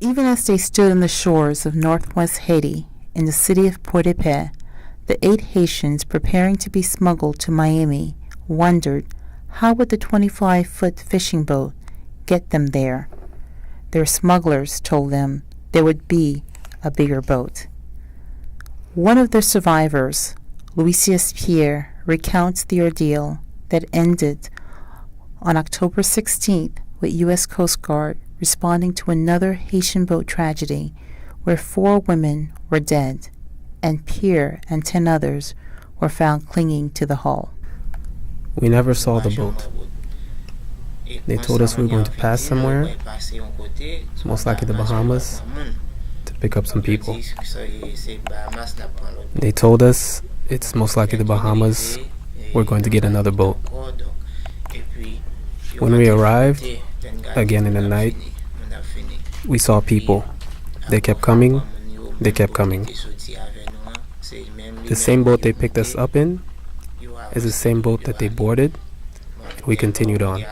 Even as they stood on the shores of northwest Haiti, in the city of Port-de-Paix, the 8 Haitians preparing to be smuggled to Miami wondered how would the 25-foot fishing boat get them there. Their smugglers told them there would be a bigger boat. One of the survivors, Louisias Pierre, recounts the ordeal that ended on October 16th with U.S. Coast Guard responding to another Haitian boat tragedy where 4 women were dead and Pierre and 10 others were found clinging to the hull. We never saw the boat. They told us we were going to pass somewhere, most likely the Bahamas, to pick up some people. They told us it's most likely the Bahamas, we're going to get another boat. When we arrived, again in the night, we saw people. They kept coming, they kept coming. The same boat they picked us up in is the same boat that they boarded, and we continued on.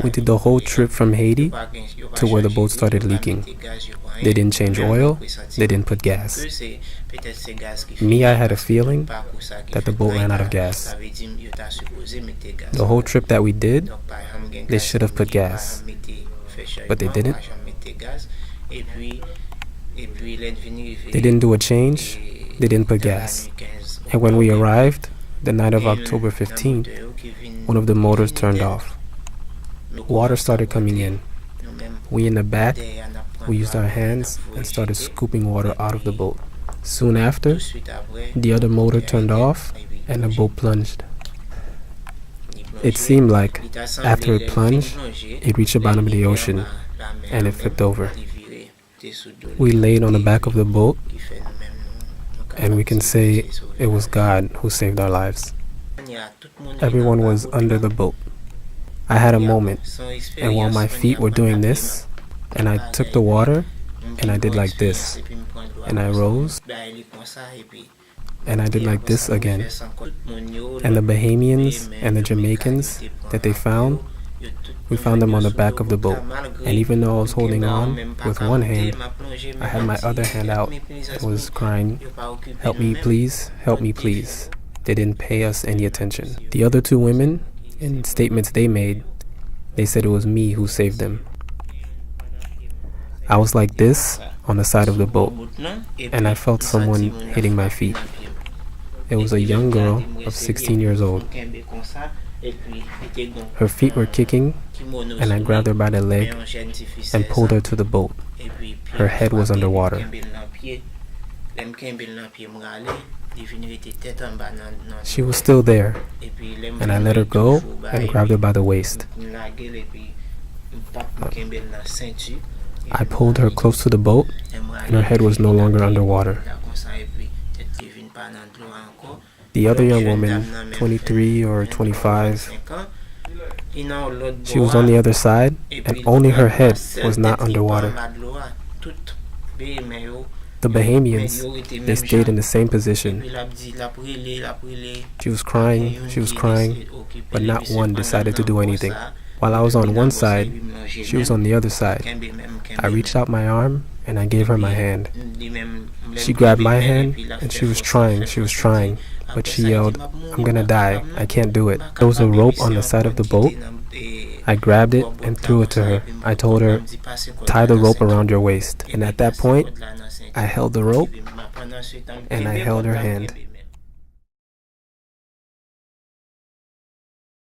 We did the whole trip from Haiti to where the boat started leaking. They didn't change oil, they didn't put gas. Me, I had a feeling that the boat ran out of gas. The whole trip that we did, they should have put gas, but they didn't. They didn't do a change, they didn't put gas. And when we arrived, the night of October 15th, one of the motors turned off. Water started coming in. We in the back, we used our hands and started scooping water out of the boat. Soon after, the other motor turned off and the boat plunged. It seemed like after it plunged, it reached the bottom of the ocean and it flipped over. We laid on the back of the boat and we can say it was God who saved our lives. Everyone was under the boat. I had a moment, and while my feet were doing this, and I took the water, and I did like this, and I rose, and I did like this again. And the Bahamians and the Jamaicans that they found, we found them on the back of the boat. And even though I was holding on with one hand, I had my other hand out and was crying, "Help me please, help me please." They didn't pay us any attention. The other 2 women, in statements they made, they said it was me who saved them. I was like this on the side of the boat, and I felt someone hitting my feet. It was a young girl of 16 years old. Her feet were kicking, and I grabbed her by the leg and pulled her to the boat. Her head was underwater. She was still there, and I let her go and grabbed her by the waist. I pulled her close to the boat, and her head was no longer underwater. The other young woman, 23 or 25, she was on the other side, and only her head was not underwater. The Bahamians, they stayed in the same position. She was crying, but not one decided to do anything. While I was on one side, she was on the other side. I reached out my arm and I gave her my hand. She grabbed my hand and she was trying, but she yelled, "I'm gonna die, I can't do it." There was a rope on the side of the boat. I grabbed it and threw it to her. I told her, "Tie the rope around your waist." And at that point, I held the rope and I held her hand.